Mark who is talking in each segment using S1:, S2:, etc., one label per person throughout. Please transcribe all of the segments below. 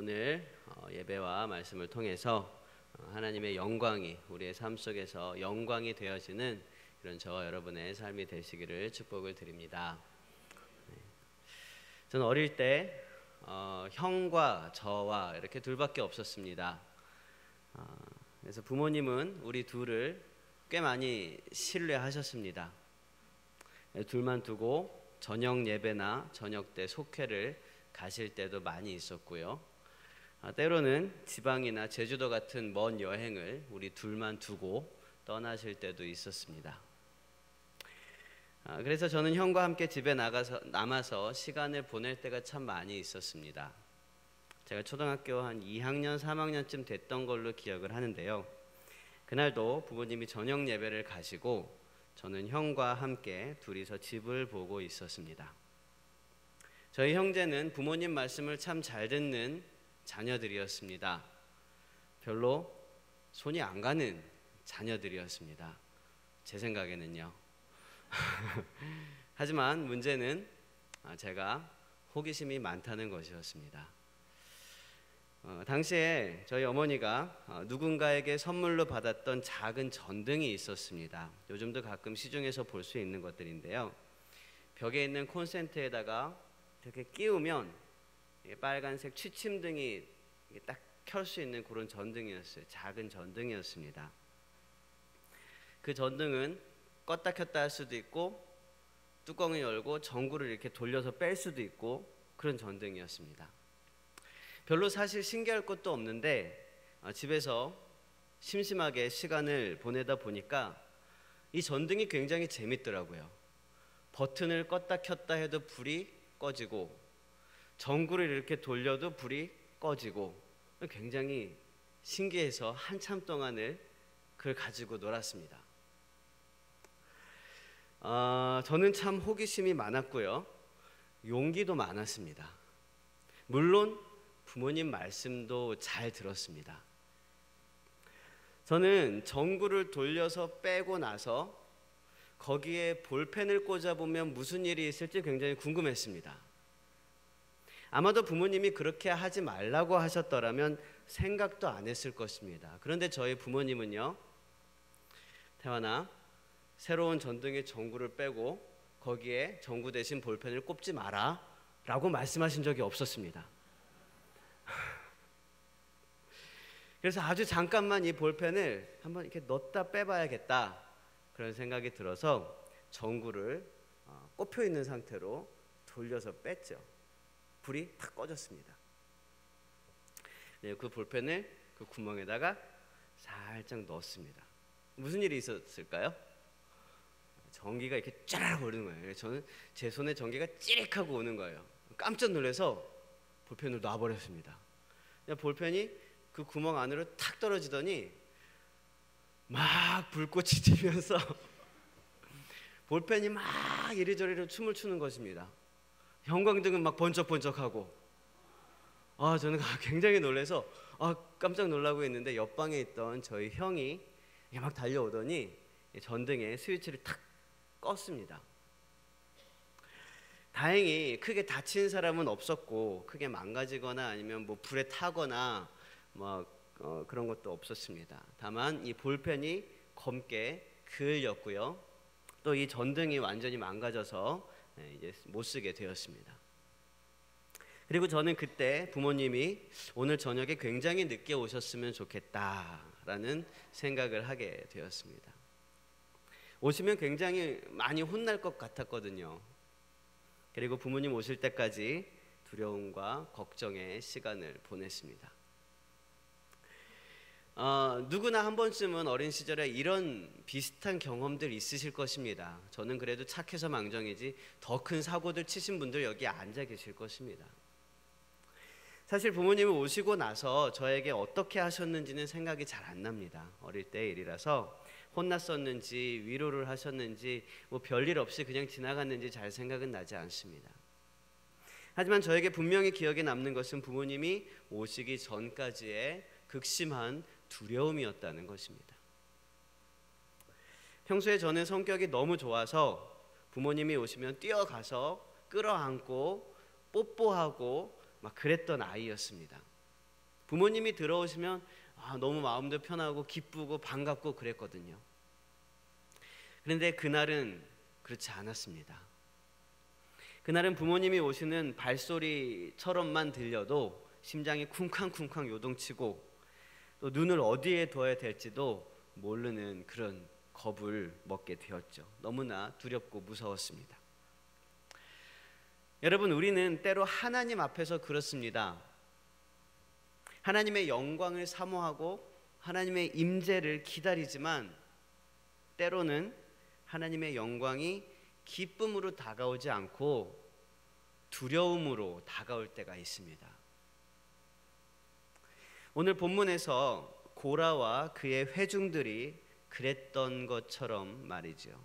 S1: 오늘 예배와 말씀을 통해서 하나님의 영광이 우리의 삶 속에서 영광이 되어지는 그런 저와 여러분의 삶이 되시기를 축복을 드립니다. 저는 어릴 때 형과 저와 이렇게 둘밖에 없었습니다. 그래서 부모님은 우리 둘을 꽤 많이 신뢰하셨습니다. 둘만 두고 저녁 예배나 저녁 때 속회를 가실 때도 많이 있었고요. 때로는 지방이나 제주도 같은 먼 여행을 우리 둘만 두고 떠나실 때도 있었습니다. 그래서 저는 형과 함께 집에 남아서 시간을 보낼 때가 참 많이 있었습니다. 제가 초등학교 한 2학년, 3학년쯤 됐던 걸로 기억을 하는데요. 그날도 부모님이 저녁 예배를 가시고 저는 형과 함께 둘이서 집을 보고 있었습니다. 저희 형제는 부모님 말씀을 참 잘 듣는 자녀들이었습니다. 별로 손이 안 가는 자녀들이었습니다. 제 생각에는요. 하지만 문제는 제가 호기심이 많다는 것이었습니다. 당시에 저희 어머니가 누군가에게 선물로 받았던 작은 전등이 있었습니다. 요즘도 가끔 시중에서 볼 수 있는 것들인데요. 벽에 있는 콘센트에다가 이렇게 끼우면 빨간색 취침등이 딱 켤 수 있는 그런 전등이었어요. 작은 전등이었습니다. 그 전등은 껐다 켰다 할 수도 있고 뚜껑을 열고 전구를 이렇게 돌려서 뺄 수도 있고 그런 전등이었습니다. 별로 사실 신기할 것도 없는데 집에서 심심하게 시간을 보내다 보니까 이 전등이 굉장히 재밌더라고요. 버튼을 껐다 켰다 해도 불이 꺼지고 전구를 이렇게 돌려도 불이 꺼지고 굉장히 신기해서 한참 동안을 그걸 가지고 놀았습니다. 저는 참 호기심이 많았고요. 용기도 많았습니다. 물론 부모님 말씀도 잘 들었습니다. 저는 전구를 돌려서 빼고 나서 거기에 볼펜을 꽂아보면 무슨 일이 있을지 굉장히 궁금했습니다. 아마도 부모님이 그렇게 하지 말라고 하셨더라면 생각도 안 했을 것입니다. 그런데 저희 부모님은요, 태환아, 새로운 전등의 전구를 빼고 거기에 전구 대신 볼펜을 꼽지 마라 라고 말씀하신 적이 없었습니다. 그래서 아주 잠깐만 이 볼펜을 한번 이렇게 넣었다 빼봐야겠다 그런 생각이 들어서 전구를 꼽혀 있는 상태로 돌려서 뺐죠. 불이 탁 꺼졌습니다. 그 볼펜을 그 구멍에다가 살짝 넣었습니다. 무슨 일이 있었을까요? 전기가 이렇게 쫙 오는 거예요. 저는 제 손에 전기가 찌릭하고 오는 거예요. 깜짝 놀라서 볼펜을 놔버렸습니다. 볼펜이 그 구멍 안으로 탁 떨어지더니 막 불꽃이 튀면서 볼펜이 막 이리저리로 춤을 추는 것입니다. 형광등은 막 번쩍번쩍하고 저는 굉장히 놀라서 깜짝 놀라고 있는데 옆방에 있던 저희 형이 막 달려오더니 전등에 스위치를 탁 껐습니다. 다행히 크게 다친 사람은 없었고 크게 망가지거나 아니면 뭐 불에 타거나 그런 것도 없었습니다. 다만 이 볼펜이 검게 그을렸고요. 또 이 전등이 완전히 망가져서 이제 못 쓰게 되었습니다. 그리고 저는 그때 부모님이 오늘 저녁에 굉장히 늦게 오셨으면 좋겠다라는 생각을 하게 되었습니다. 오시면 굉장히 많이 혼날 것 같았거든요. 그리고 부모님 오실 때까지 두려움과 걱정의 시간을 보냈습니다. 누구나 한 번쯤은 어린 시절에 이런 비슷한 경험들 있으실 것입니다. 저는 그래도 착해서 망정이지 더 큰 사고들 치신 분들 여기 앉아 계실 것입니다. 사실 부모님이 오시고 나서 저에게 어떻게 하셨는지는 생각이 잘 안 납니다. 어릴 때 일이라서 혼났었는지 위로를 하셨는지 뭐 별일 없이 그냥 지나갔는지 잘 생각은 나지 않습니다. 하지만 저에게 분명히 기억에 남는 것은 부모님이 오시기 전까지의 극심한 두려움이었다는 것입니다. 평소에 저는 성격이 너무 좋아서 부모님이 오시면 뛰어가서 끌어안고 뽀뽀하고 막 그랬던 아이였습니다. 부모님이 들어오시면 너무 마음도 편하고 기쁘고 반갑고 그랬거든요. 그런데 그날은 그렇지 않았습니다. 그날은 부모님이 오시는 발소리처럼만 들려도 심장이 쿵쾅쿵쾅 요동치고 또 눈을 어디에 둬야 될지도 모르는 그런 겁을 먹게 되었죠. 너무나 두렵고 무서웠습니다. 여러분, 우리는 때로 하나님 앞에서 그렇습니다. 하나님의 영광을 사모하고 하나님의 임재를 기다리지만 때로는 하나님의 영광이 기쁨으로 다가오지 않고 두려움으로 다가올 때가 있습니다. 오늘 본문에서 고라와 그의 회중들이 그랬던 것처럼 말이죠.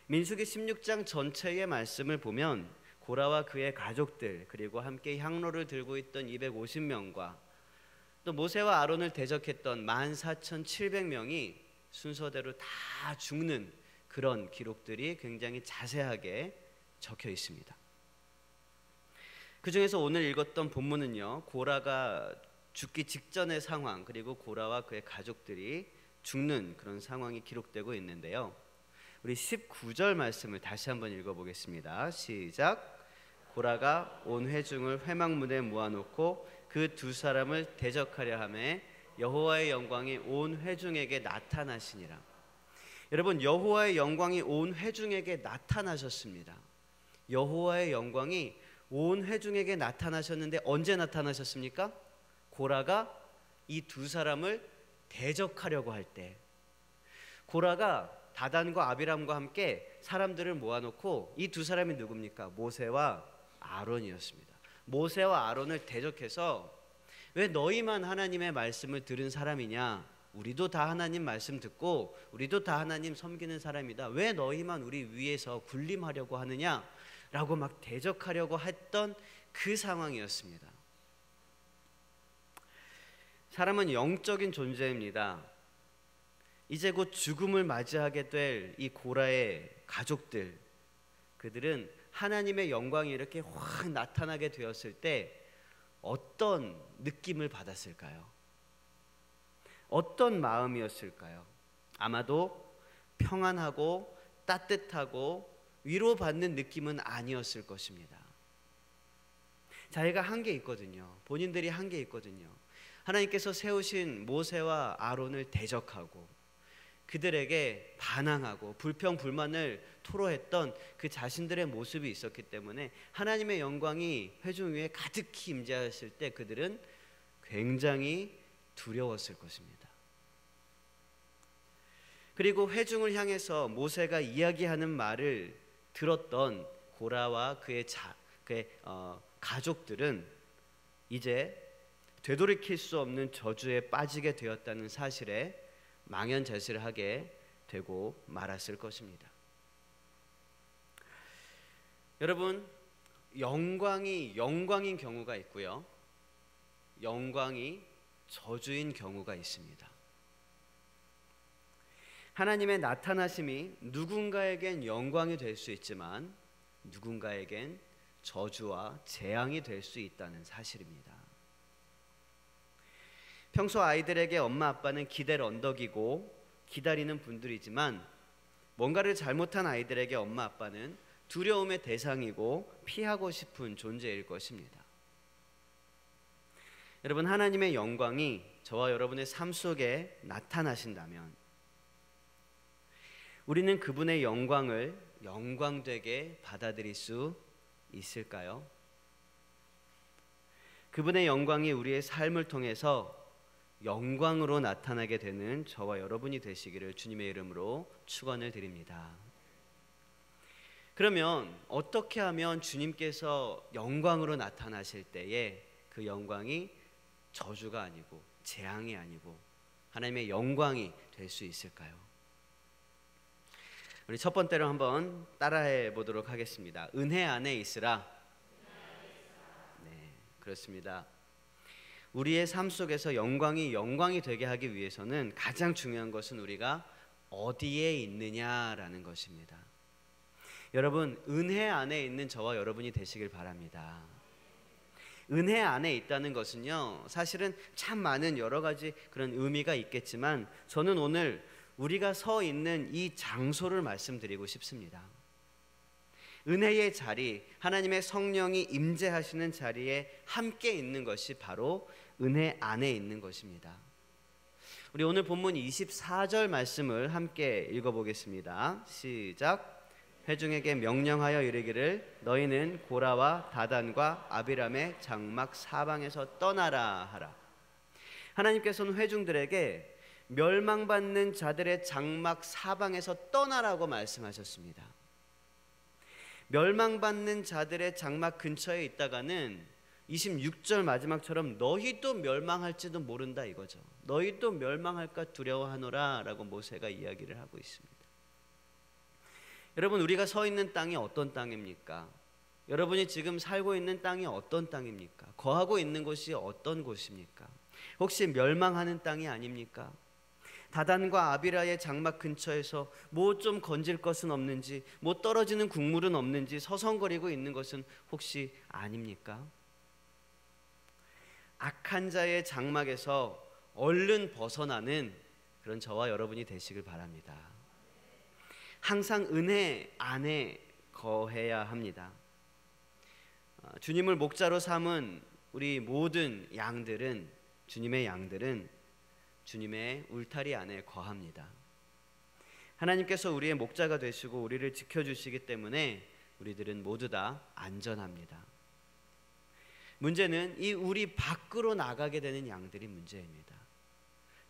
S1: 민수기 16장 전체의 말씀을 보면 고라와 그의 가족들 그리고 함께 향로를 들고 있던 250명과 또 모세와 아론을 대적했던 14,700명이 순서대로 다 죽는 그런 기록들이 굉장히 자세하게 적혀 있습니다. 그 중에서 오늘 읽었던 본문은요, 고라가 죽기 직전의 상황 그리고 고라와 그의 가족들이 죽는 그런 상황이 기록되고 있는데요. 우리 19절 말씀을 다시 한번 읽어보겠습니다. 시작. 고라가 온 회중을 회막문에 모아놓고 그 두 사람을 대적하려 하매 여호와의 영광이 온 회중에게 나타나시니라. 여러분, 여호와의 영광이 온 회중에게 나타나셨습니다. 여호와의 영광이 온 회중에게 나타나셨는데 언제 나타나셨습니까? 고라가 이 두 사람을 대적하려고 할 때, 고라가 다단과 아비람과 함께 사람들을 모아놓고 이 두 사람이 누굽니까? 모세와 아론이었습니다. 모세와 아론을 대적해서 왜 너희만 하나님의 말씀을 들은 사람이냐? 우리도 다 하나님 말씀 듣고 우리도 다 하나님 섬기는 사람이다. 왜 너희만 우리 위에서 군림하려고 하느냐? 라고 막 대적하려고 했던 그 상황이었습니다. 사람은 영적인 존재입니다. 이제 곧 죽음을 맞이하게 될 이 고라의 가족들, 그들은 하나님의 영광이 이렇게 확 나타나게 되었을 때 어떤 느낌을 받았을까요? 어떤 마음이었을까요? 아마도 평안하고 따뜻하고 위로받는 느낌은 아니었을 것입니다. 자기가 한 게 있거든요. 본인들이 한 게 있거든요. 하나님께서 세우신 모세와 아론을 대적하고 그들에게 반항하고 불평 불만을 토로했던 그 자신들의 모습이 있었기 때문에 하나님의 영광이 회중 위에 가득히 임재하였을 때 그들은 굉장히 두려웠을 것입니다. 그리고 회중을 향해서 모세가 이야기하는 말을 들었던 고라와 그의 가족들은 이제 되돌이킬 수 없는 저주에 빠지게 되었다는 사실에 망연자실을 하게 되고 말았을 것입니다. 여러분, 영광이 영광인 경우가 있고요, 영광이 저주인 경우가 있습니다. 하나님의 나타나심이 누군가에겐 영광이 될 수 있지만 누군가에겐 저주와 재앙이 될 수 있다는 사실입니다. 평소 아이들에게 엄마 아빠는 기댈 언덕이고 기다리는 분들이지만 뭔가를 잘못한 아이들에게 엄마 아빠는 두려움의 대상이고 피하고 싶은 존재일 것입니다. 여러분, 하나님의 영광이 저와 여러분의 삶 속에 나타나신다면 우리는 그분의 영광을 영광되게 받아들일 수 있을까요? 그분의 영광이 우리의 삶을 통해서 영광으로 나타나게 되는 저와 여러분이 되시기를 주님의 이름으로 축원을 드립니다. 그러면 어떻게 하면 주님께서 영광으로 나타나실 때에 그 영광이 저주가 아니고 재앙이 아니고 하나님의 영광이 될 수 있을까요? 우리 첫 번째로 한번 따라해 보도록 하겠습니다. 은혜 안에 있으라. 네, 그렇습니다. 우리의 삶 속에서 영광이 되게 하기 위해서는 가장 중요한 것은 우리가 어디에 있느냐라는 것입니다. 여러분, 은혜 안에 있는 저와 여러분이 되시길 바랍니다. 은혜 안에 있다는 것은요, 사실은 참 많은 여러 가지 그런 의미가 있겠지만 저는 오늘 우리가 서 있는 이 장소를 말씀드리고 싶습니다. 은혜의 자리, 하나님의 성령이 임재하시는 자리에 함께 있는 것이 바로 은혜 안에 있는 것입니다. 우리 오늘 본문 24절 말씀을 함께 읽어보겠습니다. 시작. 회중에게 명령하여 이르기를 너희는 고라와 다단과 아비람의 장막 사방에서 떠나라 하라. 하나님께서는 회중들에게 멸망받는 자들의 장막 사방에서 떠나라고 말씀하셨습니다. 멸망받는 자들의 장막 근처에 있다가는 26절 마지막처럼 너희도 멸망할지도 모른다 이거죠. 너희도 멸망할까 두려워하노라 라고 모세가 이야기를 하고 있습니다. 여러분, 우리가 서 있는 땅이 어떤 땅입니까? 여러분이 지금 살고 있는 땅이 어떤 땅입니까? 거하고 있는 곳이 어떤 곳입니까? 혹시 멸망하는 땅이 아닙니까? 다단과 아비라의 장막 근처에서 뭐 좀 건질 것은 없는지, 뭐 떨어지는 국물은 없는지 서성거리고 있는 것은 혹시 아닙니까? 악한 자의 장막에서 얼른 벗어나는 그런 저와 여러분이 되시길 바랍니다. 항상 은혜 안에 거해야 합니다. 주님을 목자로 삼은 우리 모든 양들은, 주님의 양들은 주님의 울타리 안에 거합니다. 하나님께서 우리의 목자가 되시고 우리를 지켜주시기 때문에 우리들은 모두 다 안전합니다. 문제는 이 우리 밖으로 나가게 되는 양들이 문제입니다.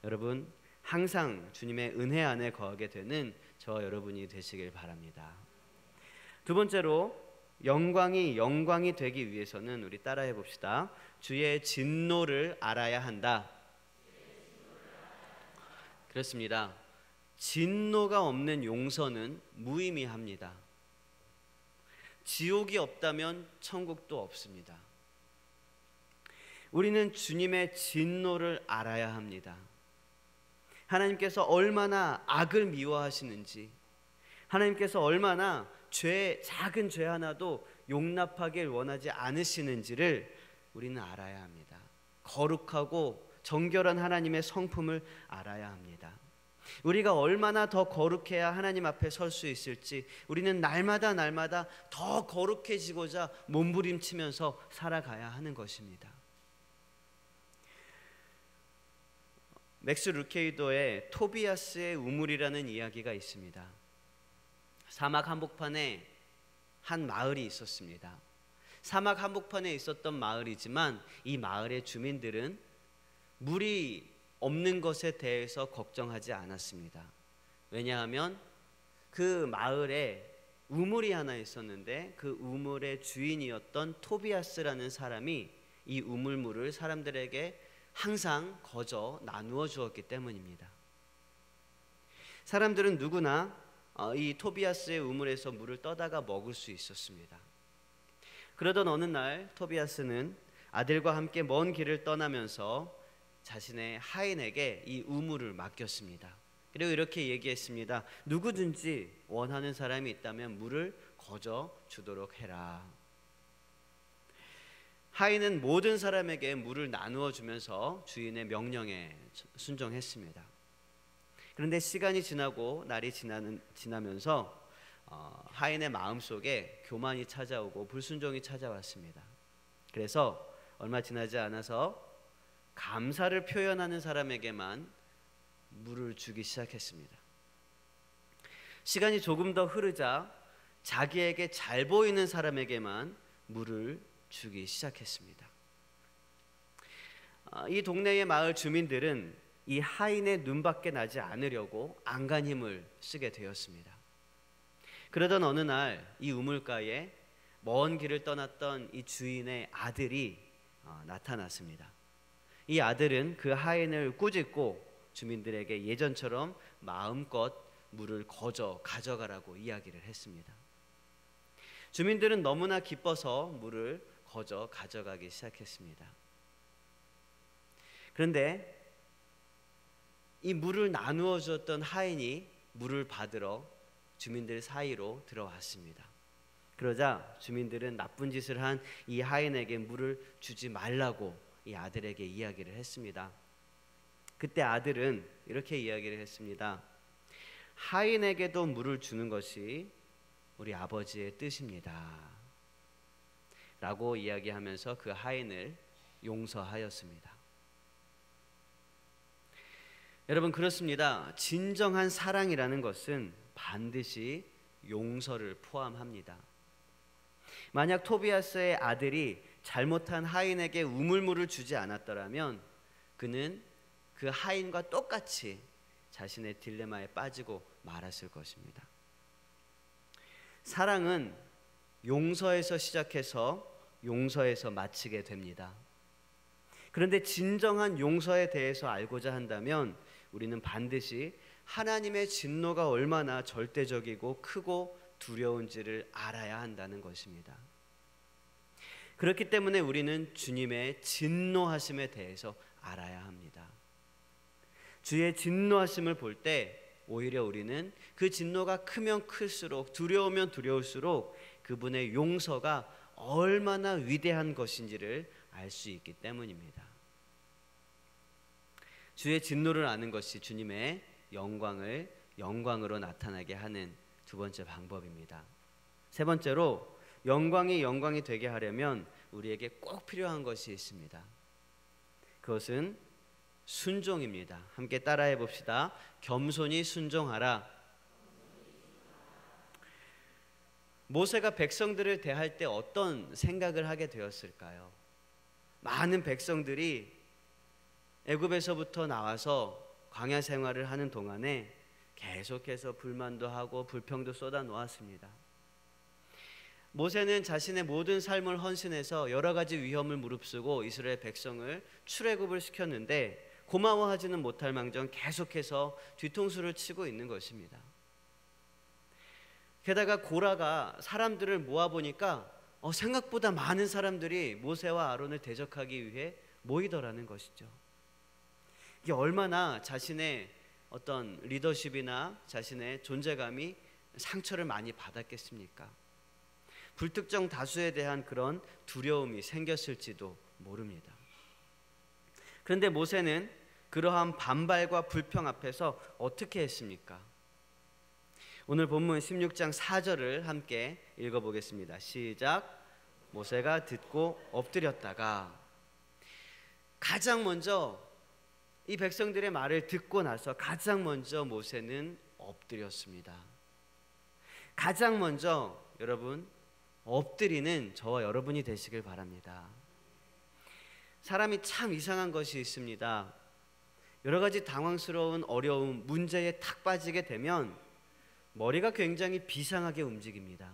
S1: 여러분, 항상 주님의 은혜 안에 거하게 되는 저와 여러분이 되시길 바랍니다. 두 번째로, 영광이 되기 위해서는 우리 따라해 봅시다. 주의 진노를 알아야 한다. 그렇습니다. 진노가 없는 용서는 무의미합니다. 지옥이 없다면 천국도 없습니다. 우리는 주님의 진노를 알아야 합니다. 하나님께서 얼마나 악을 미워하시는지, 하나님께서 얼마나 작은 죄 하나도 용납하길 원하지 않으시는지를 우리는 알아야 합니다. 거룩하고 정결한 하나님의 성품을 알아야 합니다. 우리가 얼마나 더 거룩해야 하나님 앞에 설 수 있을지 우리는 날마다 더 거룩해지고자 몸부림치면서 살아가야 하는 것입니다. 맥스 루케이도의 토비아스의 우물이라는 이야기가 있습니다. 사막 한복판에 한 마을이 있었습니다. 사막 한복판에 있었던 마을이지만 이 마을의 주민들은 물이 없는 것에 대해서 걱정하지 않았습니다. 왜냐하면 그 마을에 우물이 하나 있었는데 그 우물의 주인이었던 토비아스라는 사람이 이 우물물을 사람들에게 항상 거저 나누어 주었기 때문입니다. 사람들은 누구나 이 토비아스의 우물에서 물을 떠다가 먹을 수 있었습니다. 그러던 어느 날 토비아스는 아들과 함께 먼 길을 떠나면서 자신의 하인에게 이 우물을 맡겼습니다. 그리고 이렇게 얘기했습니다. 누구든지 원하는 사람이 있다면 물을 거저 주도록 해라. 하인은 모든 사람에게 물을 나누어 주면서 주인의 명령에 순종했습니다. 그런데 시간이 지나고 날이 지나면서 하인의 마음속에 교만이 찾아오고 불순종이 찾아왔습니다. 그래서 얼마 지나지 않아서 감사를 표현하는 사람에게만 물을 주기 시작했습니다. 시간이 조금 더 흐르자 자기에게 잘 보이는 사람에게만 물을 주기 시작했습니다. 이 동네의 마을 주민들은 이 하인의 눈밖에 나지 않으려고 안간 힘을 쓰게 되었습니다. 그러던 어느 날 이 우물가에 먼 길을 떠났던 이 주인의 아들이 나타났습니다. 이 아들은 그 하인을 꾸짖고 주민들에게 예전처럼 마음껏 물을 거저 가져가라고 이야기를 했습니다. 주민들은 너무나 기뻐서 물을 거저 가져가기 시작했습니다. 그런데 이 물을 나누어 주었던 하인이 물을 받으러 주민들 사이로 들어왔습니다. 그러자 주민들은 나쁜 짓을 한 이 하인에게 물을 주지 말라고 이 아들에게 이야기를 했습니다. 그때 아들은 이렇게 이야기를 했습니다. 하인에게도 물을 주는 것이 우리 아버지의 뜻입니다. 라고 이야기하면서 그 하인을 용서하였습니다. 여러분, 그렇습니다. 진정한 사랑이라는 것은 반드시 용서를 포함합니다. 만약 토비아스의 아들이 잘못한 하인에게 우물물을 주지 않았더라면 그는 그 하인과 똑같이 자신의 딜레마에 빠지고 말았을 것입니다. 사랑은 용서에서 시작해서 용서에서 마치게 됩니다. 그런데 진정한 용서에 대해서 알고자 한다면 우리는 반드시 하나님의 진노가 얼마나 절대적이고 크고 두려운지를 알아야 한다는 것입니다. 그렇기 때문에 우리는 주님의 진노하심에 대해서 알아야 합니다. 주의 진노하심을 볼 때 오히려 우리는 그 진노가 크면 클수록, 두려우면 두려울수록 그분의 용서가 얼마나 위대한 것인지를 알 수 있기 때문입니다. 주의 진노를 아는 것이 주님의 영광을 영광으로 나타나게 하는 두 번째 방법입니다. 세 번째로 영광이 영광이 되게 하려면 우리에게 꼭 필요한 것이 있습니다. 그것은 순종입니다. 함께 따라해 봅시다. 겸손히 순종하라. 모세가 백성들을 대할 때 어떤 생각을 하게 되었을까요? 많은 백성들이 애굽에서부터 나와서 광야 생활을 하는 동안에 계속해서 불만도 하고 불평도 쏟아 놓았습니다. 모세는 자신의 모든 삶을 헌신해서 여러 가지 위험을 무릅쓰고 이스라엘 백성을 출애굽을 시켰는데 고마워하지는 못할 망정 계속해서 뒤통수를 치고 있는 것입니다. 게다가 고라가 사람들을 모아보니까 생각보다 많은 사람들이 모세와 아론을 대적하기 위해 모이더라는 것이죠. 이게 얼마나 자신의 어떤 리더십이나 자신의 존재감이 상처를 많이 받았겠습니까? 불특정 다수에 대한 그런 두려움이 생겼을지도 모릅니다. 그런데 모세는 그러한 반발과 불평 앞에서 어떻게 했습니까? 오늘 본문 16장 4절을 함께 읽어보겠습니다. 시작. 모세가 듣고 엎드렸다가, 가장 먼저 이 백성들의 말을 듣고 나서 가장 먼저 모세는 엎드렸습니다. 가장 먼저 여러분 엎드리는 저와 여러분이 되시길 바랍니다. 사람이 참 이상한 것이 있습니다. 여러 가지 당황스러운 어려움, 문제에 탁 빠지게 되면 머리가 굉장히 비상하게 움직입니다.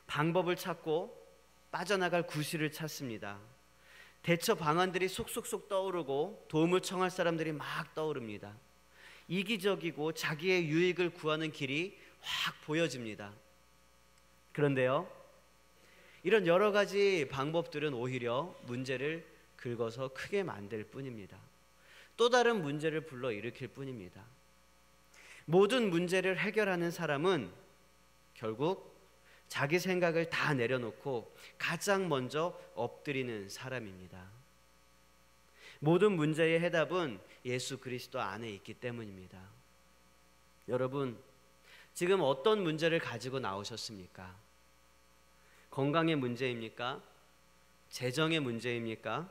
S1: 방법을 찾고 빠져나갈 구실을 찾습니다. 대처 방안들이 속속속 떠오르고 도움을 청할 사람들이 막 떠오릅니다. 이기적이고 자기의 유익을 구하는 길이 확 보여집니다. 그런데요, 이런 여러 가지 방법들은 오히려 문제를 긁어서 크게 만들 뿐입니다. 또 다른 문제를 불러일으킬 뿐입니다. 모든 문제를 해결하는 사람은 결국 자기 생각을 다 내려놓고 가장 먼저 엎드리는 사람입니다. 모든 문제의 해답은 예수 그리스도 안에 있기 때문입니다. 여러분, 지금 어떤 문제를 가지고 나오셨습니까? 건강의 문제입니까? 재정의 문제입니까?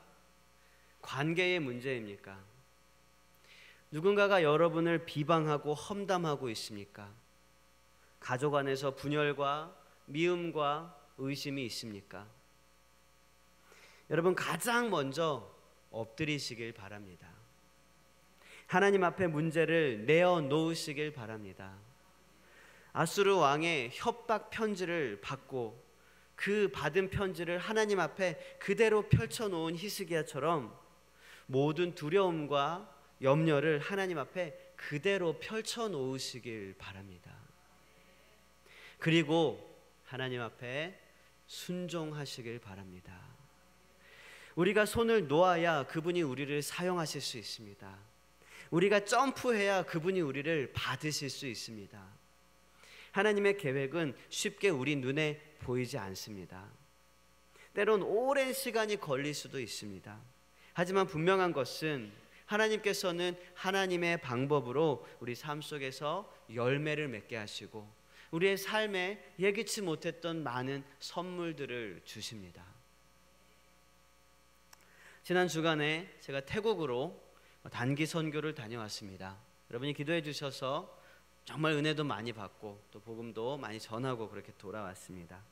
S1: 관계의 문제입니까? 누군가가 여러분을 비방하고 험담하고 있습니까? 가족 안에서 분열과 미움과 의심이 있습니까? 여러분, 가장 먼저 엎드리시길 바랍니다. 하나님 앞에 문제를 내어놓으시길 바랍니다. 아수르 왕의 협박 편지를 받고 그 받은 편지를 하나님 앞에 그대로 펼쳐놓은 히스기야처럼 모든 두려움과 염려를 하나님 앞에 그대로 펼쳐놓으시길 바랍니다. 그리고 하나님 앞에 순종하시길 바랍니다. 우리가 손을 놓아야 그분이 우리를 사용하실 수 있습니다. 우리가 점프해야 그분이 우리를 받으실 수 있습니다. 하나님의 계획은 쉽게 우리 눈에 보이지 않습니다. 때론 오랜 시간이 걸릴 수도 있습니다. 하지만 분명한 것은 하나님께서는 하나님의 방법으로 우리 삶 속에서 열매를 맺게 하시고 우리의 삶에 예기치 못했던 많은 선물들을 주십니다. 지난 주간에 제가 태국으로 단기 선교를 다녀왔습니다. 여러분이 기도해 주셔서 정말 은혜도 많이 받고 또 복음도 많이 전하고 그렇게 돌아왔습니다.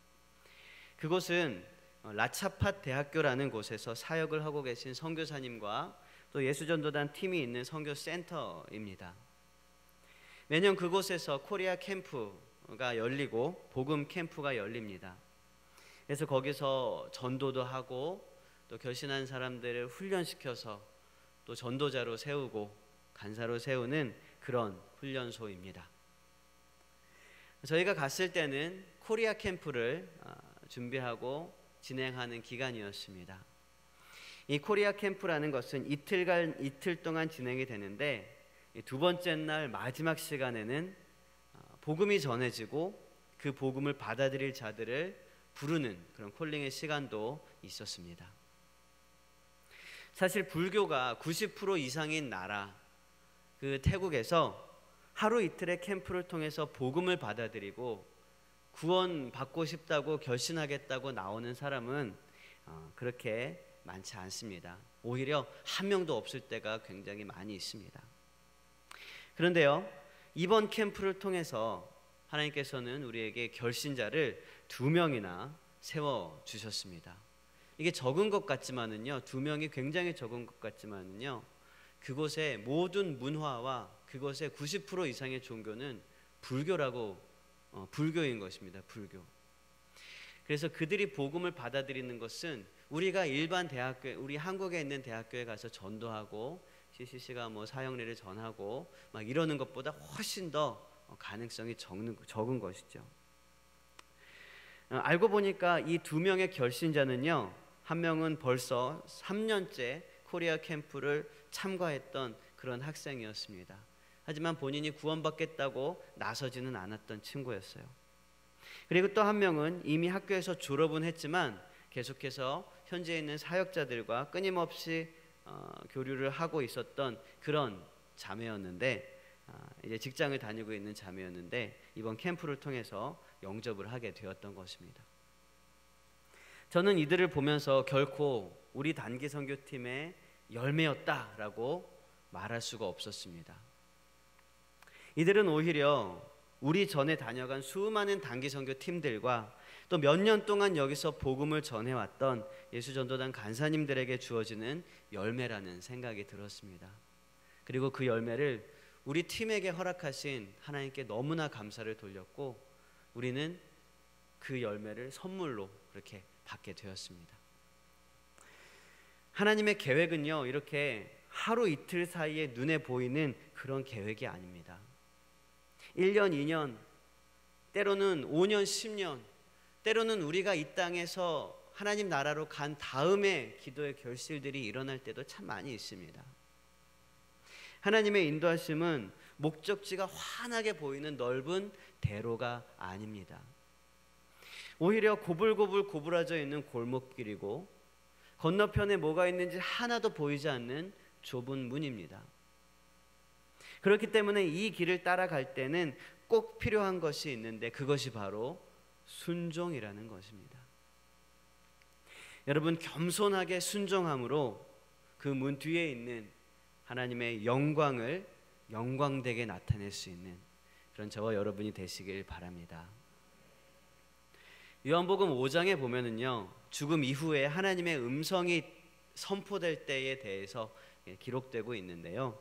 S1: 그곳은 라차팟 대학교라는 곳에서 사역을 하고 계신 선교사님과 또 예수전도단 팀이 있는 선교센터입니다. 매년 그곳에서 코리아 캠프가 열리고 복음 캠프가 열립니다. 그래서 거기서 전도도 하고 또 결신한 사람들을 훈련시켜서 또 전도자로 세우고 간사로 세우는 그런 훈련소입니다. 저희가 갔을 때는 코리아 캠프를 준비하고 진행하는 기간이었습니다. 이 코리아 캠프라는 것은 이틀 동안 진행이 되는데 두 번째 날 마지막 시간에는 복음이 전해지고 그 복음을 받아들일 자들을 부르는 그런 콜링의 시간도 있었습니다. 사실 불교가 90% 이상인 나라 그 태국에서 하루 이틀의 캠프를 통해서 복음을 받아들이고 구원 받고 싶다고 결심하겠다고 나오는 사람은 그렇게 많지 않습니다. 오히려 한 명도 없을 때가 굉장히 많이 있습니다. 그런데요, 이번 캠프를 통해서 하나님께서는 우리에게 결신자를 2명이나 세워주셨습니다. 이게 적은 것 같지만은요, 2명이 굉장히 적은 것 같지만은요, 그곳의 모든 문화와 그것의 90% 이상의 종교는 불교인 것입니다. 불교. 그래서 그들이 복음을 받아들이는 것은 우리가 일반 대학교, 우리 한국에 있는 대학교에 가서 전도하고 CCC가 사형리를 전하고 막 이러는 것보다 훨씬 더 가능성이 적은 것이죠. 알고 보니까 이 2명의 결신자는요, 한 명은 벌써 3년째 코리아 캠프를 참가했던 그런 학생이었습니다. 하지만 본인이 구원받겠다고 나서지는 않았던 친구였어요. 그리고 또 한 명은 이미 학교에서 졸업은 했지만 계속해서 현지에 있는 사역자들과 끊임없이 교류를 하고 있었던 그런 자매였는데, 이제 직장을 다니고 있는 자매였는데 이번 캠프를 통해서 영접을 하게 되었던 것입니다. 저는 이들을 보면서 결코 우리 단기 선교팀의 열매였다라고 말할 수가 없었습니다. 이들은 오히려 우리 전에 다녀간 수많은 단기 선교 팀들과 또 몇 년 동안 여기서 복음을 전해왔던 예수전도단 간사님들에게 주어지는 열매라는 생각이 들었습니다. 그리고 그 열매를 우리 팀에게 허락하신 하나님께 너무나 감사를 돌렸고 우리는 그 열매를 선물로 그렇게 받게 되었습니다. 하나님의 계획은요, 이렇게 하루 이틀 사이에 눈에 보이는 그런 계획이 아닙니다. 1년, 2년, 때로는 5년, 10년, 때로는 우리가 이 땅에서 하나님 나라로 간 다음에 기도의 결실들이 일어날 때도 참 많이 있습니다. 하나님의 인도하심은 목적지가 환하게 보이는 넓은 대로가 아닙니다. 오히려 고불고불 있는 골목길이고 건너편에 뭐가 있는지 하나도 보이지 않는 좁은 문입니다. 그렇기 때문에 이 길을 따라갈 때는 꼭 필요한 것이 있는데 그것이 바로 순종이라는 것입니다. 여러분, 겸손하게 순종함으로 그 문 뒤에 있는 하나님의 영광을 영광되게 나타낼 수 있는 그런 저와 여러분이 되시길 바랍니다. 요한복음 5장에 보면은요, 죽음 이후에 하나님의 음성이 선포될 때에 대해서 기록되고 있는데요,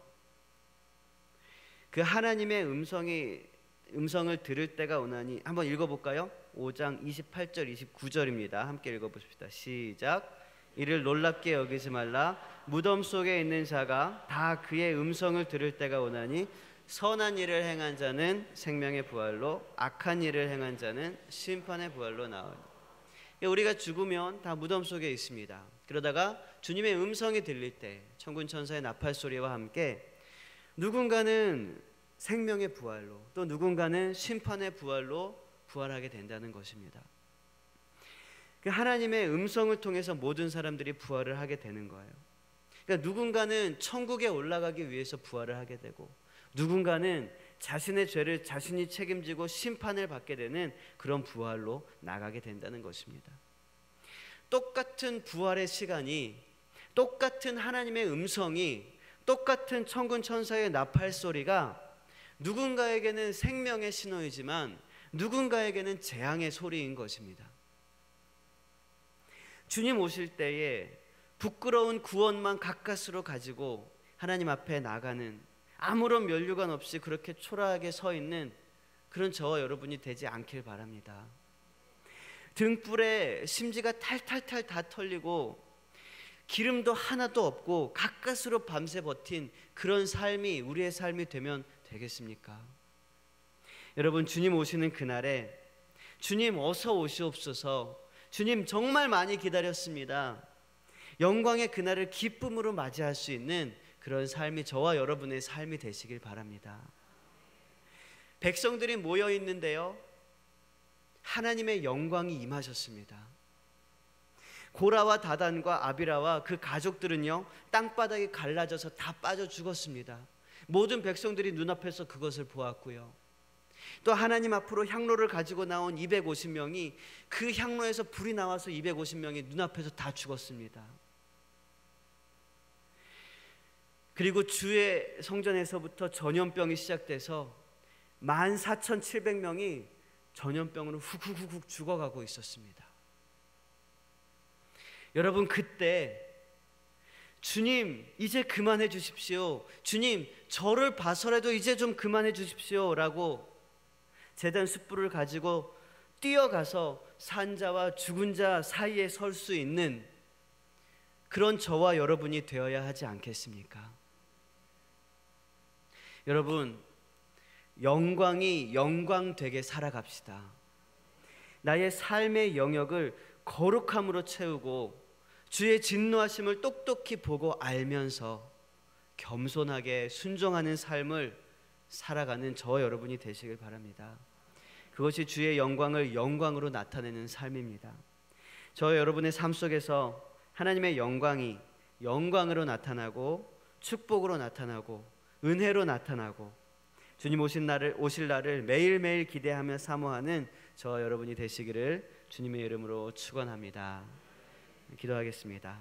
S1: 그 하나님의 음성을 들을 때가 오나니, 한번 읽어볼까요? 5장 28절 29절입니다. 함께 읽어보십시다. 시작. 이를 놀랍게 여기지 말라. 무덤 속에 있는 자가 다 그의 음성을 들을 때가 오나니 선한 일을 행한 자는 생명의 부활로, 악한 일을 행한 자는 심판의 부활로 나오니. 우리가 죽으면 다 무덤 속에 있습니다. 그러다가 주님의 음성이 들릴 때 천군 천사의 나팔 소리와 함께 누군가는 생명의 부활로, 또 누군가는 심판의 부활로 부활하게 된다는 것입니다. 하나님의 음성을 통해서 모든 사람들이 부활을 하게 되는 거예요. 그러니까 누군가는 천국에 올라가기 위해서 부활을 하게 되고, 누군가는 자신의 죄를 자신이 책임지고 심판을 받게 되는 그런 부활로 나가게 된다는 것입니다. 똑같은 부활의 시간이, 똑같은 하나님의 음성이, 똑같은 천군 천사의 나팔 소리가 누군가에게는 생명의 신호이지만 누군가에게는 재앙의 소리인 것입니다. 주님 오실 때에 부끄러운 구원만 가까스로 가지고 하나님 앞에 나가는, 아무런 면류관 없이 그렇게 초라하게 서 있는 그런 저와 여러분이 되지 않길 바랍니다. 등불에 심지가 탈탈탈 다 털리고 기름도 하나도 없고 가까스로 밤새 버틴 그런 삶이 우리의 삶이 되면 되겠습니까? 여러분, 주님 오시는 그날에 주님 어서 오시옵소서, 주님 정말 많이 기다렸습니다, 영광의 그날을 기쁨으로 맞이할 수 있는 그런 삶이 저와 여러분의 삶이 되시길 바랍니다. 백성들이 모여 있는데요, 하나님의 영광이 임하셨습니다. 고라와 다단과 아비라와 그 가족들은요, 땅바닥이 갈라져서 다 빠져 죽었습니다. 모든 백성들이 눈앞에서 그것을 보았고요, 또 하나님 앞으로 향로를 가지고 나온 250명이 그 향로에서 불이 나와서 250명이 눈앞에서 다 죽었습니다. 그리고 주의 성전에서부터 전염병이 시작돼서 14,700명이 전염병으로 훅훅훅 죽어가고 있었습니다. 여러분, 그때 주님 이제 그만해 주십시오, 주님 저를 봐서라도 이제 좀 그만해 주십시오 라고 제단 숯불을 가지고 뛰어가서 산자와 죽은 자 사이에 설 수 있는 그런 저와 여러분이 되어야 하지 않겠습니까? 여러분, 영광이 영광되게 살아갑시다. 나의 삶의 영역을 거룩함으로 채우고 주의 진노하심을 똑똑히 보고 알면서 겸손하게 순종하는 삶을 살아가는 저와 여러분이 되시길 바랍니다. 그것이 주의 영광을 영광으로 나타내는 삶입니다. 저와 여러분의 삶 속에서 하나님의 영광이 영광으로 나타나고 축복으로 나타나고 은혜로 나타나고 주님 오실 날을 매일매일 기대하며 사모하는 저와 여러분이 되시기를 주님의 이름으로 축원합니다. 기도하겠습니다.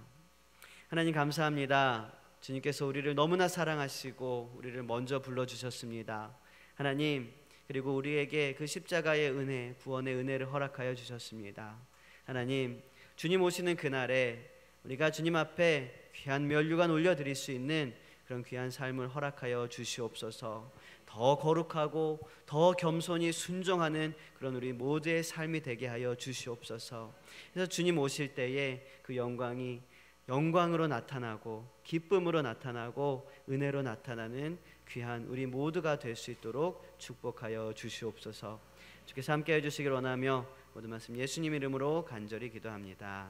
S1: 하나님 감사합니다. 주님께서 우리를 너무나 사랑하시고 우리를 먼저 불러주셨습니다. 하나님, 그리고 우리에게 그 십자가의 은혜, 구원의 은혜를 허락하여 주셨습니다. 하나님, 주님 오시는 그날에 우리가 주님 앞에 귀한 면류관 올려드릴 수 있는 그런 귀한 삶을 허락하여 주시옵소서. 더 거룩하고 더 겸손히 순종하는 그런 우리 모두의 삶이 되게 하여 주시옵소서. 그래서 주님 오실 때에 그 영광이 영광으로 나타나고 기쁨으로 나타나고 은혜로 나타나는 귀한 우리 모두가 될 수 있도록 축복하여 주시옵소서. 주께서 함께 해주시길 원하며 모든 말씀 예수님 이름으로 간절히 기도합니다.